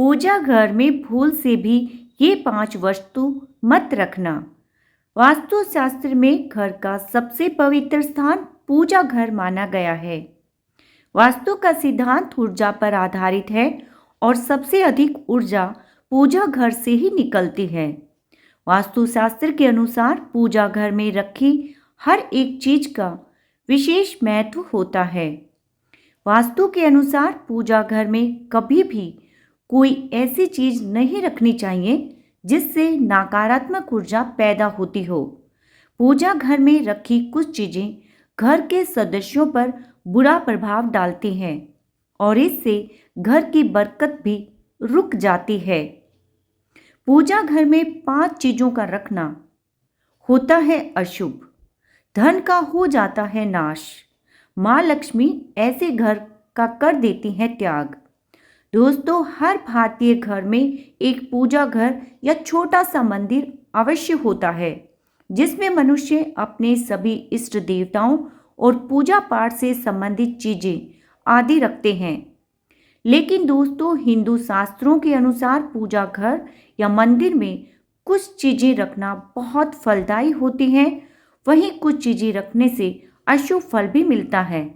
पूजा घर में भूल से भी ये 5 वस्तु मत रखना। वास्तुशास्त्र में घर का सबसे पवित्र स्थान पूजा घर माना गया है। वास्तु का सिद्धांत ऊर्जा पर आधारित है और सबसे अधिक ऊर्जा पूजा घर से ही निकलती है। वास्तुशास्त्र के अनुसार पूजा घर में रखी हर एक चीज का विशेष महत्व होता है। वास्तु के अनुसार पूजा घर में कभी भी कोई ऐसी चीज नहीं रखनी चाहिए जिससे नकारात्मक ऊर्जा पैदा होती हो। पूजा घर में रखी कुछ चीजें घर के सदस्यों पर बुरा प्रभाव डालती हैं और इससे घर की बरकत भी रुक जाती है। पूजा घर में 5 चीजों का रखना होता है अशुभ, धन का हो जाता है नाश, माँ लक्ष्मी ऐसे घर का कर देती है त्याग। दोस्तों, हर भारतीय घर में एक पूजा घर या छोटा सा मंदिर अवश्य होता है जिसमें मनुष्य अपने सभी इष्ट देवताओं और पूजा पाठ से संबंधित चीजें आदि रखते हैं। लेकिन दोस्तों, हिंदू शास्त्रों के अनुसार पूजा घर या मंदिर में कुछ चीजें रखना बहुत फलदायी होती हैं, वहीं कुछ चीजें रखने से अशुभ फल भी मिलता है।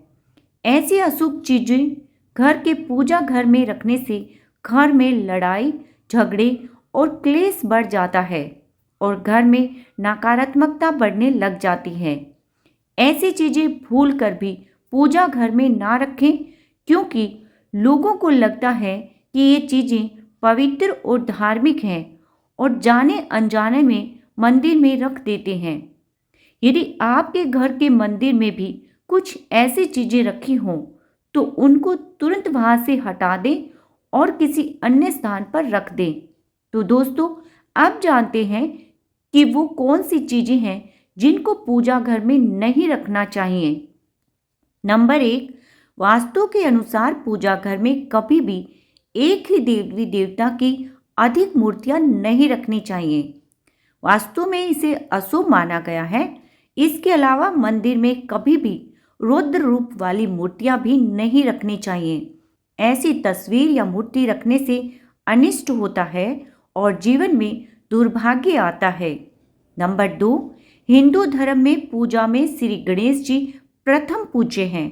ऐसी अशुभ चीजें घर के पूजा घर में रखने से घर में लड़ाई झगड़े और क्लेश बढ़ जाता है और घर में नकारात्मकता बढ़ने लग जाती है। ऐसी चीजें भूल कर भी पूजा घर में ना रखें, क्योंकि लोगों को लगता है कि ये चीजें पवित्र और धार्मिक हैं और जाने अनजाने में मंदिर में रख देते हैं। यदि आपके घर के मंदिर में भी कुछ ऐसी चीजें रखी हों तो उनको तुरंत वहां से हटा दें और किसी अन्य स्थान पर रख दें। तो दोस्तों, अब जानते हैं कि वो कौन सी चीजें हैं जिनको पूजा घर में नहीं रखना चाहिए। नंबर 1, वास्तु के अनुसार पूजा घर में कभी भी एक ही देवी देवता की अधिक मूर्तियां नहीं रखनी चाहिए। वास्तु में इसे अशुभ माना गया है। इसके अलावा मंदिर में कभी भी रुद्र रूप वाली मूर्तियां भी नहीं रखनी चाहिए। ऐसी तस्वीर या मूर्ति रखने से अनिष्ट होता है और जीवन में दुर्भाग्य आता है। नंबर 2, हिंदू धर्म में पूजा में श्री गणेश जी प्रथम पूज्य हैं।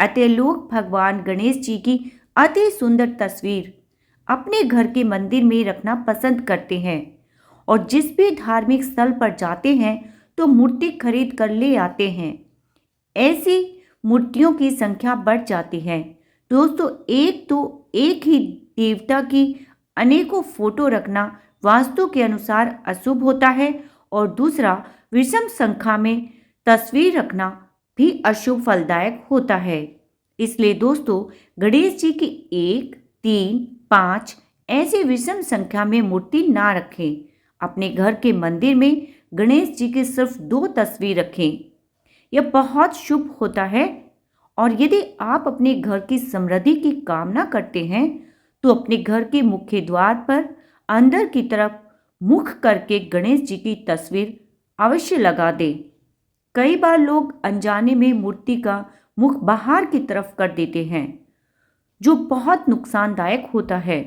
अतः लोग भगवान गणेश जी की अति सुंदर तस्वीर अपने घर के मंदिर में रखना पसंद करते हैं और जिस भी धार्मिक स्थल पर जाते हैं तो मूर्ति खरीद कर ले आते हैं। ऐसी मूर्तियों की संख्या बढ़ जाती है। दोस्तों, एक ही देवता की अनेकों फोटो रखना वास्तु के अनुसार अशुभ होता है और दूसरा, विषम संख्या में तस्वीर रखना भी अशुभ फलदायक होता है। इसलिए दोस्तों, गणेश जी की 1, 3, 5 ऐसी विषम संख्या में मूर्ति ना रखें। अपने घर के मंदिर में गणेश जी की सिर्फ 2 तस्वीर रखें। यह बहुत शुभ होता है और यदि आप अपने घर की समृद्धि की कामना करते हैं तो अपने घर के मुख्य द्वार पर अंदर की तरफ मुख करके गणेश जी की तस्वीर अवश्य लगा दें। कई बार लोग अनजाने में मूर्ति का मुख बाहर की तरफ कर देते हैं, जो बहुत नुकसानदायक होता है।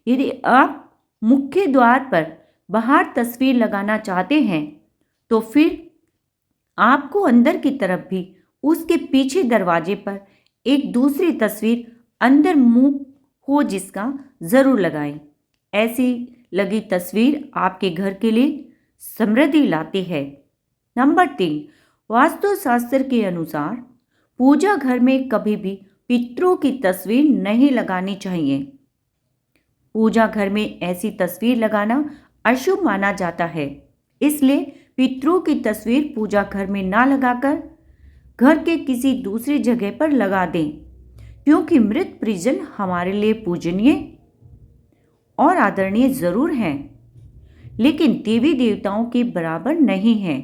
यदि आप मुख्य द्वार पर बाहर तस्वीर लगाना चाहते हैं तो फिर आपको अंदर की तरफ भी उसके पीछे दरवाजे पर एक दूसरी तस्वीर अंदर मुंह हो जिसका जरूर लगाएं। ऐसी लगी तस्वीर आपके घर के लिए समृद्धि लाती है। नंबर 3, वास्तुशास्त्र के अनुसार पूजा घर में कभी भी पितरों की तस्वीर नहीं लगानी चाहिए। पूजा घर में ऐसी तस्वीर लगाना अशुभ माना जाता है, इसलिए पितरों की तस्वीर पूजा घर में ना लगाकर घर के किसी दूसरी जगह पर लगा दें, क्योंकि मृत परिजन हमारे लिए पूजनीय और आदरणीय जरूर हैं, लेकिन देवी देवताओं के बराबर नहीं हैं।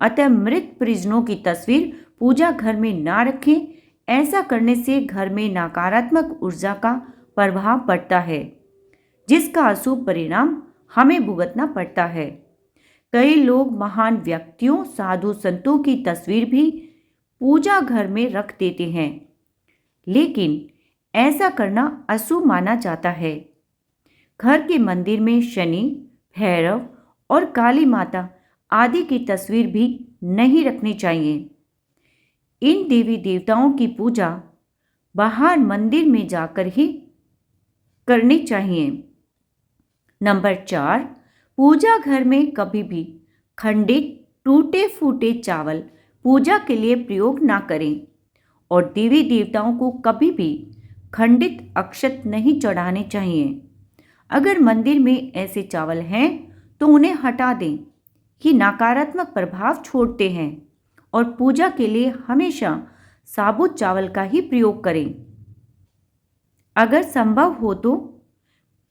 अतः मृत परिजनों की तस्वीर पूजा घर में ना रखें। ऐसा करने से घर में नकारात्मक ऊर्जा का प्रभाव पड़ता है, जिसका अशुभ परिणाम हमें भुगतना पड़ता है। कई लोग महान व्यक्तियों, साधु संतों की तस्वीर भी पूजा घर में रख देते हैं, लेकिन ऐसा करना अशुभ माना जाता है। घर के मंदिर में शनि, भैरव और काली माता आदि की तस्वीर भी नहीं रखनी चाहिए। इन देवी देवताओं की पूजा बाहर मंदिर में जाकर ही करनी चाहिए। नंबर 4, पूजा घर में कभी भी खंडित टूटे फूटे चावल पूजा के लिए प्रयोग ना करें और देवी देवताओं को कभी भी खंडित अक्षत नहीं चढ़ाने चाहिए। अगर मंदिर में ऐसे चावल हैं तो उन्हें हटा दें। ये नकारात्मक प्रभाव छोड़ते हैं और पूजा के लिए हमेशा साबुत चावल का ही प्रयोग करें। अगर संभव हो तो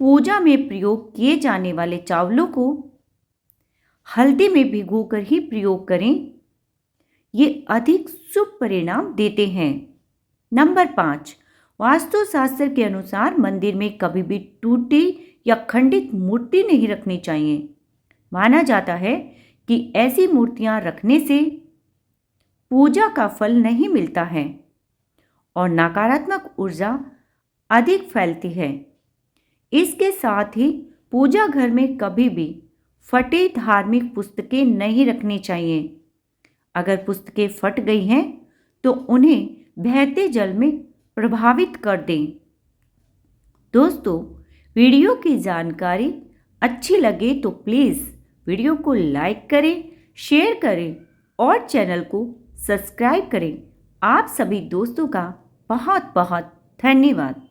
पूजा में प्रयोग किए जाने वाले चावलों को हल्दी में भिगोकर ही प्रयोग करें। ये अधिक शुभ परिणाम देते हैं। नंबर 5, वास्तुशास्त्र के अनुसार मंदिर में कभी भी टूटी या खंडित मूर्ति नहीं रखनी चाहिए। माना जाता है कि ऐसी मूर्तियां रखने से पूजा का फल नहीं मिलता है और नकारात्मक ऊर्जा अधिक फैलती है। इसके साथ ही पूजा घर में कभी भी फटे धार्मिक पुस्तकें नहीं रखनी चाहिए। अगर पुस्तकें फट गई हैं तो उन्हें बहते जल में प्रभावित कर दें। दोस्तों, वीडियो की जानकारी अच्छी लगे तो प्लीज़ वीडियो को लाइक करें, शेयर करें और चैनल को सब्सक्राइब करें। आप सभी दोस्तों का बहुत बहुत धन्यवाद।